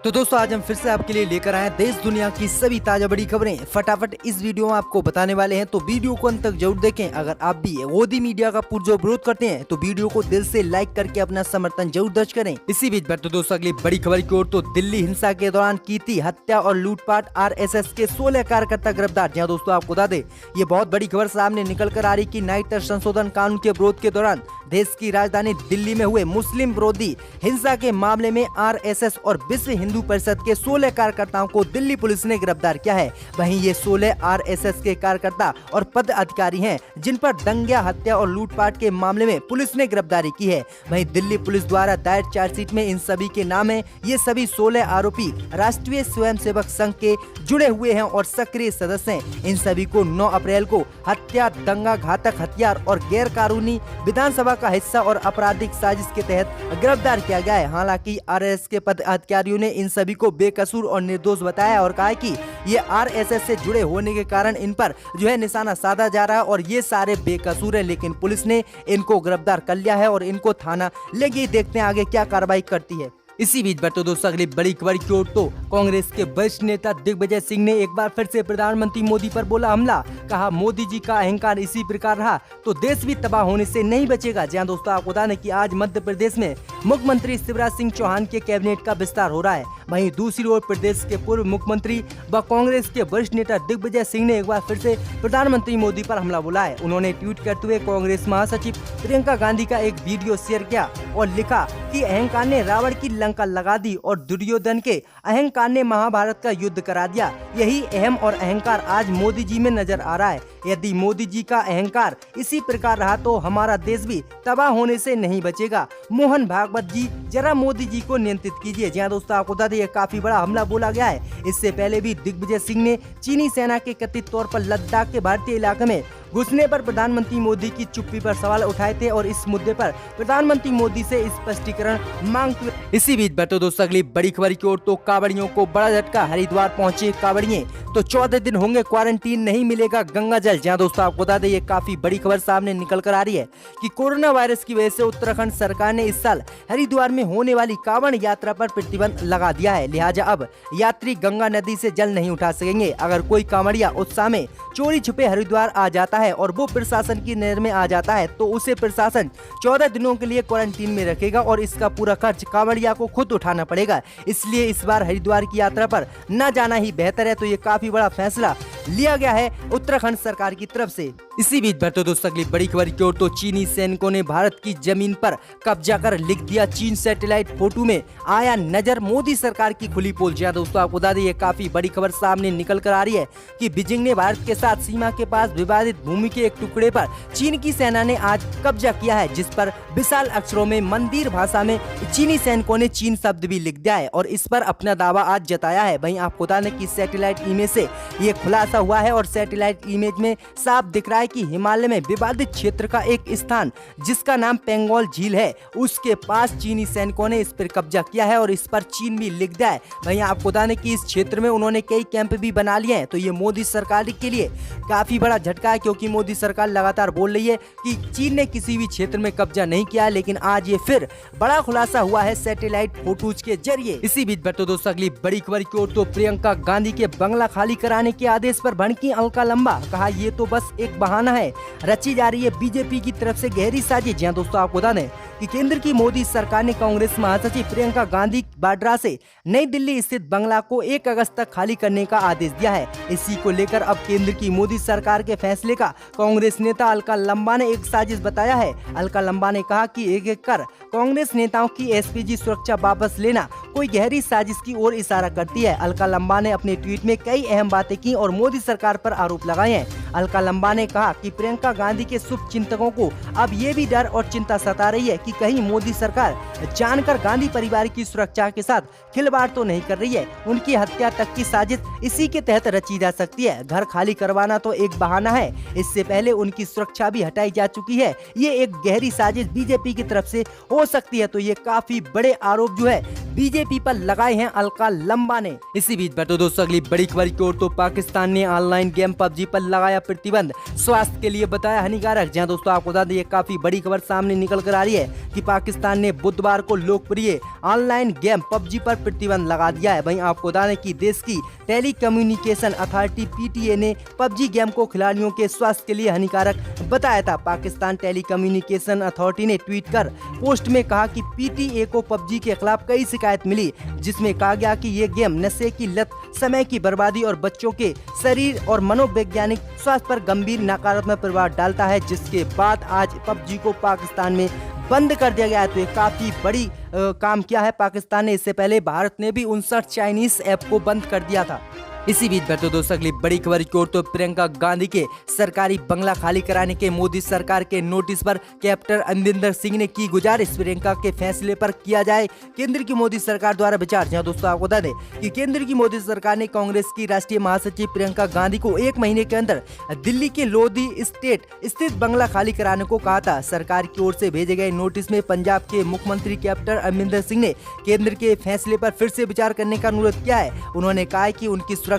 तो दोस्तों आज हम फिर से आपके लिए लेकर आए हैं देश दुनिया की सभी ताजा बड़ी खबरें। फटाफट इस वीडियो में आपको बताने वाले हैं, तो वीडियो को अंत तक जरूर देखें। अगर आप भी मोदी मीडिया का पुरजोर विरोध करते हैं तो वीडियो को दिल से लाइक करके अपना समर्थन जरूर दर्ज करें। इसी बीच पर तो दोस्तों अगली बड़ी खबर की ओर, तो दिल्ली हिंसा के दौरान की थी हत्या और लूटपाट, RSS के 16 कार्यकर्ता गिरफ्तार। जहाँ दोस्तों आपको बता दें, ये बहुत बड़ी खबर सामने निकल कर आ रही कि नागरिकता संशोधन कानून के विरोध के दौरान देश की राजधानी दिल्ली में हुए मुस्लिम विरोधी हिंसा के मामले में RSS और विश्व हिंदू परिषद के 16 कार्यकर्ताओं को दिल्ली पुलिस ने गिरफ्तार किया है। वहीं ये 16 RSS के कार्यकर्ता और पद अधिकारी हैं जिन पर दंगे, हत्या और लूटपाट के मामले में पुलिस ने गिरफ्तारी की है। वहीं दिल्ली पुलिस द्वारा दायर चार्जशीट में इन सभी के नाम है। ये सभी 16 आरोपी राष्ट्रीय स्वयंसेवक संघ के जुड़े हुए हैं और सक्रिय सदस्य हैं। इन सभी को 9 अप्रैल को हत्या, दंगा, घातक हथियार और गैर कानूनी विधानसभा का हिस्सा और आपराधिक साजिश के तहत गिरफ्तार किया गया है। हालांकि RSS के पद अधिकारियों ने इन सभी को बेकसूर और निर्दोष बताया और कहा कि ये RSS से जुड़े होने के कारण इन पर निशाना साधा जा रहा है और ये सारे बेकसूर है, लेकिन पुलिस ने इनको गिरफ्तार कर लिया है और इनको थाना ले गई। देखते हैं आगे क्या कार्रवाई करती है। इसी बीच पर तो दोस्तों अगली बड़ी खबर की ओर, तो कांग्रेस के वरिष्ठ नेता दिग्विजय सिंह ने एक बार फिर से प्रधानमंत्री मोदी पर बोला हमला। कहा मोदी जी का अहंकार इसी प्रकार रहा तो देश भी तबाह होने से नहीं बचेगा। जहां दोस्तों आपको बता दें कि आज मध्य प्रदेश में मुख्यमंत्री शिवराज सिंह चौहान के कैबिनेट का विस्तार हो रहा है। वहीं दूसरी ओर प्रदेश के पूर्व मुख्यमंत्री व कांग्रेस के वरिष्ठ नेता दिग्विजय सिंह ने एक बार फिर से प्रधानमंत्री मोदी पर हमला बोला है। उन्होंने ट्वीट करते हुए कांग्रेस महासचिव प्रियंका गांधी का एक वीडियो शेयर किया और लिखा कि अहंकार ने रावण की लंका लगा दी और दुर्योधन के अहंकार ने महाभारत का युद्ध करा दिया। यही अहम और अहंकार आज मोदी जी में नजर आ रहा है। यदि मोदी जी का अहंकार इसी प्रकार रहा तो हमारा देश भी तबाह होने से नहीं बचेगा। मोहन भागवत जी जरा मोदी जी को नियंत्रित कीजिए। जहाँ दोस्तों आपको बता दें ये काफी बड़ा हमला बोला गया है। इससे पहले भी दिग्विजय सिंह ने चीनी सेना के कथित तौर पर लद्दाख के भारतीय इलाके में घुसने पर प्रधानमंत्री मोदी की चुप्पी पर सवाल उठाए थे और इस मुद्दे पर प्रधानमंत्री मोदी से स्पष्टीकरण मांगते। इसी बीच तो दोस्तों अगली बड़ी खबर की ओर, तो कांवड़ियों को बड़ा झटका। हरिद्वार पहुंचे कांवड़िये तो 14 दिन होंगे क्वारंटीन, नहीं मिलेगा गंगा जल। जहां दोस्तों आपको बता दें ये काफी बड़ी खबर सामने निकल कर आ रही है कि कोरोना वायरस की वजह से उत्तराखंड सरकार ने इस साल हरिद्वार में होने वाली कांवड़ यात्रा पर प्रतिबंध लगा दिया है। लिहाजा अब यात्री गंगा नदी से जल नहीं उठा सकेंगे। अगर कोई कांवड़िया उत्साह में चोरी छुपे हरिद्वार आ जाता है और वो प्रशासन की नजर में आ जाता है तो उसे प्रशासन 14 दिनों के लिए क्वारंटीन में रखेगा और इसका पूरा खर्च कांवड़िया को खुद उठाना पड़ेगा। इसलिए इस बार हरिद्वार की यात्रा पर न जाना ही बेहतर है। तो ये काफी बड़ा फैसला लिया गया है उत्तराखंड सरकार की तरफ से। इसी बीच तो दोस्तों अगली बड़ी खबर की ओर, तो चीनी सैनिकों ने भारत की जमीन पर कब्जा कर लिख दिया चीन। सैटेलाइट फोटो में आया नजर मोदी सरकार की खुली पोल। जहाँ दोस्तों आपको बता दें ये काफी बड़ी खबर सामने निकल कर आ रही है कि बीजिंग ने भारत के साथ सीमा के पास विवादित भूमि के एक टुकड़े पर चीन की सेना ने आज कब्जा किया है, जिस पर विशाल अक्षरों में मंदिर भाषा में चीनी सैनिकों ने चीन शब्द भी लिख दिया है और इस पर अपना दावा आज जताया है। वहीं आपको बता दें कि सैटेलाइट इमेज से ये खुलासा हुआ है और सैटेलाइट इमेज में साफ दिख रहा है कि हिमालय में विवादित क्षेत्र का एक स्थान जिसका नाम पेंगोल झील है, उसके पास चीनी सैनिकों ने इस पर कब्जा किया है और इस पर चीन भी लिख दिया है। वहीं आपको बता दें कि इस क्षेत्र में उन्होंने कई कैंप भी बना लिए हैं। तो ये मोदी सरकार के लिए काफी बड़ा झटका है, क्योंकि मोदी सरकार लगातार बोल रही है कि चीन ने किसी भी क्षेत्र में कब्जा नहीं किया है, लेकिन आज ये फिर बड़ा खुलासा हुआ है सैटेलाइट फोटोज के जरिए। इसी बीच पर तो दोस्तों अगली बड़ी खबर की ओर, तो प्रियंका गांधी के बंगला खाली कराने के आदेश पर भड़की अलका लंबा। कहा ये तो बस एक बहाना है, रची जा रही है बीजेपी की तरफ से गहरी साजिश। जहां दोस्तों आपको बता दें कि केंद्र की मोदी सरकार ने कांग्रेस महासचिव प्रियंका गांधी वाड्रा से नई दिल्ली स्थित बंगला को 1 अगस्त तक खाली करने का आदेश दिया है। इसी को लेकर अब केंद्र की मोदी सरकार के फैसले का कांग्रेस नेता अलका लंबा ने एक साजिश बताया है। अलका लंबा ने कहा कि एक एक कर कांग्रेस नेताओं की SPG सुरक्षा वापस लेना कोई गहरी साजिश की ओर इशारा करती है। अलका लंबा ने अपने ट्वीट में कई अहम बातें की और मोदी सरकार पर आरोप लगाए हैं। अलका लंबा ने कहा कि प्रियंका गांधी के शुभ चिंतकों को अब ये भी डर और चिंता सता रही है कि कहीं मोदी सरकार जानकर गांधी परिवार की सुरक्षा के साथ खिलवाड़ तो नहीं कर रही है। उनकी हत्या तक की साजिश इसी के तहत रची जा सकती है। घर खाली करवाना तो एक बहाना है, इससे पहले उनकी सुरक्षा भी हटाई जा चुकी है। ये एक गहरी साजिश बीजेपी की तरफ से हो सकती है। तो ये काफी बड़े आरोप बीजेपी पर लगाए हैं अलका लंबा ने। इसी बीच बैठो दोस्तों अगली बड़ी खबर की ओर। तो पाकिस्तान ने ऑनलाइन गेम पबजी पर लगाया प्रतिबंध, स्वास्थ्य के लिए बताया हानिकारक। जहां दोस्तों आपको बता दें काफी बड़ी खबर सामने निकल कर आ रही है कि पाकिस्तान ने बुधवार को लोकप्रिय ऑनलाइन गेम पबजी पर प्रतिबंध लगा दिया है। वहीं आपको बता दें कि देश की टेली कम्युनिकेशन अथॉरिटी पीटीए ने पबजी गेम को खिलाड़ियों के स्वास्थ्य के लिए हानिकारक बताया था। पाकिस्तान टेली कम्युनिकेशन अथॉरिटी ने ट्वीट कर पोस्ट में कहा कि पीटीए को पबजी के खिलाफ कई शिकायत मिली, जिसमें कहा गया कि ये गेम नशे की लत, समय की बर्बादी और बच्चों के शरीर और मनोवैज्ञानिक स्वास्थ्य पर गंभीर नकारात्मक प्रभाव डालता है, जिसके बाद आज पबजी को पाकिस्तान में बंद कर दिया गया है। तो ये काफी बड़ी काम किया है पाकिस्तान ने। इससे पहले भारत ने भी 59 चाइनीज ऐप को बंद कर दिया था। इसी बीच बैठो दोस्तों अगली बड़ी खबर की ओर। तो प्रियंका गांधी के सरकारी बंगला खाली कराने के मोदी सरकार के नोटिस पर कैप्टन अमरिंदर सिंह ने की गुजारिश। प्रियंका के फैसले पर किया जाए केंद्र की मोदी सरकार द्वारा विचार। जहां दोस्तों आपको बता दें कि केंद्र की मोदी सरकार ने कांग्रेस की राष्ट्रीय महासचिव प्रियंका गांधी को 1 महीने के अंदर दिल्ली के लोधी स्टेट स्थित बंगला खाली कराने को कहा था। सरकार की ओर से भेजे गए नोटिस में पंजाब के मुख्यमंत्री कैप्टन अमरिंदर सिंह ने केंद्र के फैसले पर फिर से विचार करने का अनुरोध किया है। उन्होंने कहा कि उनकी सुरक्षा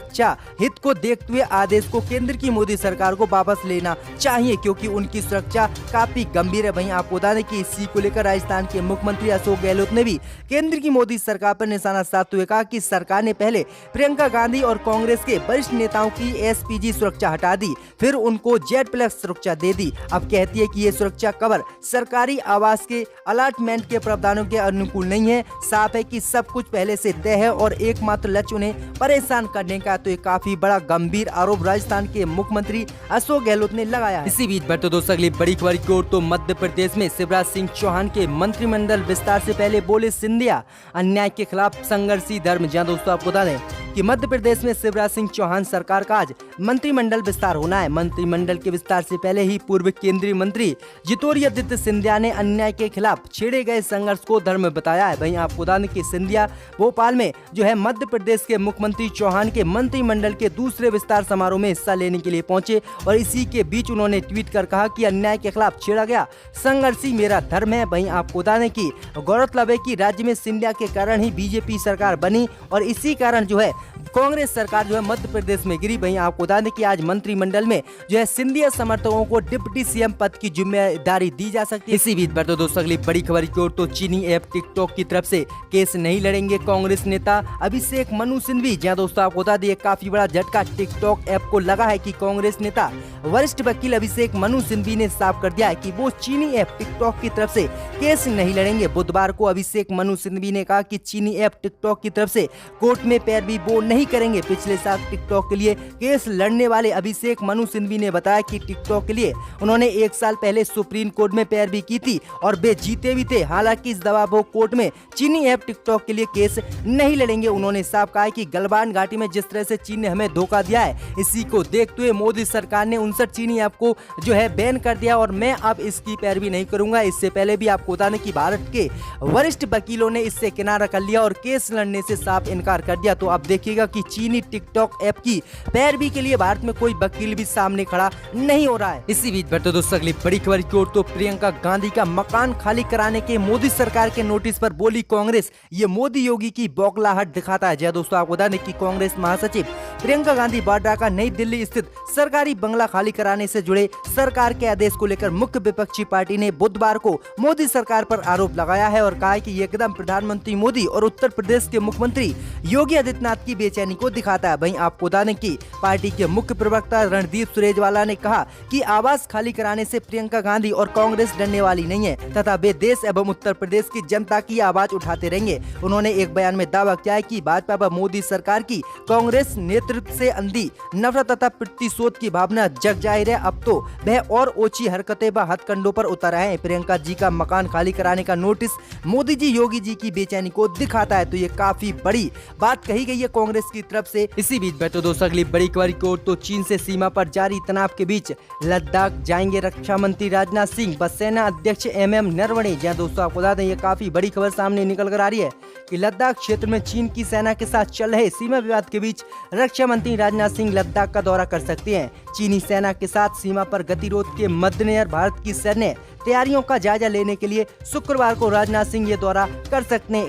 हित को देखते हुए आदेश को केंद्र की मोदी सरकार को वापस लेना चाहिए, क्योंकि उनकी सुरक्षा काफी गंभीर है। वहीं आपको बता दें कि इसी को लेकर राजस्थान के मुख्यमंत्री अशोक गहलोत ने भी केंद्र की मोदी सरकार पर निशाना साधते हुए कहा कि सरकार ने पहले प्रियंका गांधी और कांग्रेस के वरिष्ठ नेताओं की एसपीजी सुरक्षा हटा दी, फिर उनको Z+ सुरक्षा दे दी। अब कहती है कि ये सुरक्षा कवर सरकारी आवास के अलॉटमेंट के प्रावधानों के अनुकूल नहीं है। साफ है कि सब कुछ पहले से तय है और एकमात्र लक्ष्य उन्हें परेशान करने का। तो काफी बड़ा गंभीर आरोप राजस्थान के मुख्यमंत्री अशोक गहलोत ने लगाया है। इसी बीच बैठो दोस्तों अगली बड़ी खबर की ओर। तो मध्य प्रदेश में शिवराज सिंह चौहान के मंत्रिमंडल विस्तार से पहले बोले सिंधिया, अन्याय के खिलाफ संघर्षी धर्म। जहां दोस्तों आपको बता दें कि मध्य प्रदेश में शिवराज सिंह चौहान सरकार का आज मंत्रिमंडल विस्तार होना है। मंत्रिमंडल के विस्तार से पहले ही पूर्व केंद्रीय मंत्री ज्योतिरादित्य सिंधिया ने अन्याय के खिलाफ छेड़े गए संघर्ष को धर्म बताया है। वहीं आपको बता दें कि सिंधिया भोपाल में जो है मध्य प्रदेश के मुख्यमंत्री चौहान के मंत्रिमंडल के दूसरे विस्तार समारोह में हिस्सा लेने के लिए पहुंचे और इसी के बीच उन्होंने ट्वीट कर कहा कि अन्याय के खिलाफ छेड़ा गया संघर्ष ही मेरा धर्म है। वहीं आपको बता दें कि गौरतलब है कि राज्य में सिंधिया के कारण ही बीजेपी सरकार बनी और इसी कारण जो है कांग्रेस सरकार जो है मध्य प्रदेश में गिरी। वहीं आपको बता दें कि आज मंत्रिमंडल में जो है सिंधिया समर्थकों को डिप्टी सीएम पद की जिम्मेदारी दी जा सकती है। इसी बीच बैठो दोस्तों अगली बड़ी खबर की ओर। तो चीनी ऐप टिकटॉक की तरफ से केस नहीं लड़ेंगे कांग्रेस नेता अभिषेक मनु सिंघवी। जहां दोस्तों आपको बता दें काफी बड़ा झटका टिकटॉक ऐप को लगा है कि कांग्रेस नेता वरिष्ठ वकील अभिषेक मनु सिंघवी ने साफ कर दिया है कि वो चीनी ऐप टिकटॉक की तरफ से केस नहीं लड़ेंगे। बुधवार को अभिषेक मनु सिंघवी ने कहा कि चीनी ऐप टिकटॉक की तरफ से कोर्ट में पैरवी वो नहीं करेंगे। पिछले साल टिकटॉक के लिए केस लड़ने वाले अभिषेक मनु सिंघवी ने बताया कि टिकटॉक के लिए उन्होंने 1 साल पहले सुप्रीम कोर्ट में पैरवी की थी और वे जीते भी थे। हालांकि इस दबाव कोर्ट में चीनी ऐप टिकटॉक के लिए केस नहीं लड़ेंगे। उन्होंने साफ कहा कि गलवान घाटी में जिस तरह से चीन ने हमें धोखा दिया है, इसी को देखते हुए मोदी सरकार ने 59 चीनी ऐप को जो है बैन कर दिया और मैं अब इसकी पैरवी नहीं करूंगा। इससे पहले भी आपको बता दें कि भारत के वरिष्ठ वकीलों ने इससे किनारा कर लिया और केस लड़ने से साफ इनकार कर दिया। तो अब देखिएगा कि चीनी टिकटॉक ऐप की पैरवी के लिए भारत में कोई वकील भी सामने खड़ा नहीं हो रहा है। इसी बीच बैठो दोस्तों अगली बड़ी खबर की ओर। तो प्रियंका गांधी का मकान खाली कराने के मोदी सरकार के नोटिस पर बोली कांग्रेस, ये मोदी योगी की बौखलाहट दिखाता है। जय दोस्तों आपको बता दें कि कांग्रेस महासचिव प्रियंका गांधी वाड्रा का नई दिल्ली स्थित सरकारी बंगला खाली कराने से जुड़े सरकार के आदेश को लेकर मुख्य विपक्षी पार्टी ने बुधवार को मोदी सरकार पर आरोप लगाया है और कहा है कि ये एकदम प्रधानमंत्री मोदी और उत्तर प्रदेश के मुख्यमंत्री योगी आदित्यनाथ की बेचैनी को दिखाता है। वहीं आपको बता दें कि पार्टी के मुख्य प्रवक्ता रणदीप सुरजेवाला ने कहा कि आवास खाली कराने से प्रियंका गांधी और कांग्रेस डरने वाली नहीं है तथा वे देश एवं उत्तर प्रदेश की जनता की आवाज उठाते रहेंगे। उन्होंने एक बयान में दावा किया है कि भाजपा व मोदी सरकार की कांग्रेस नेतृत्व से अंधी नफरत तथा प्रतिशोध की भावना जग जाहिर है। अब तो वह और ओछी हरकतें व हथकंडों पर उतर आए हैं। प्रियंका जी का मकान खाली कराने का नोटिस मोदी जी योगी जी की बेचैनी को दिखाता है। तो ये काफी बड़ी बात कही गई है कांग्रेस की तरफ से। इसी बीच बैठो दोस्तों अगली बड़ी खबर की ओर। तो चीन से सीमा पर जारी तनाव के बीच लद्दाख जाएंगे रक्षा मंत्री राजनाथ सिंह व सेना अध्यक्ष MM नरवणे। जहां दोस्तों आपको बता दें ये काफी बड़ी खबर सामने निकल कर आ रही है कि लद्दाख क्षेत्र में चीन की सेना के साथ चल रहे सीमा विवाद के बीच रक्षा मंत्री राजनाथ सिंह लद्दाख का दौरा कर सकते हैं। चीनी सेना के साथ सीमा पर गतिरोध के मद्देनजर भारत की सैन्य तैयारियों का जायजा लेने के लिए शुक्रवार को राजनाथ सिंह ये दौरा कर सकते हैं।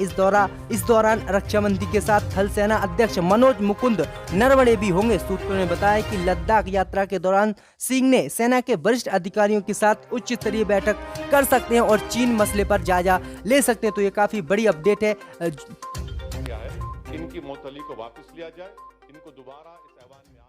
इस दौरान रक्षा मंत्री के साथ थल सेना अध्यक्ष मनोज मुकुंद नरवणे भी होंगे। सूत्रों ने बताया कि लद्दाख यात्रा के दौरान सिंह ने सेना के वरिष्ठ अधिकारियों के साथ उच्च स्तरीय बैठक कर सकते हैं और चीन मसले पर जायजा ले सकते हैं। तो ये काफी बड़ी अपडेट है। क्या है, इनकी मोतली को वापस लिया जाए, इनको दोबारा इस ऐवान में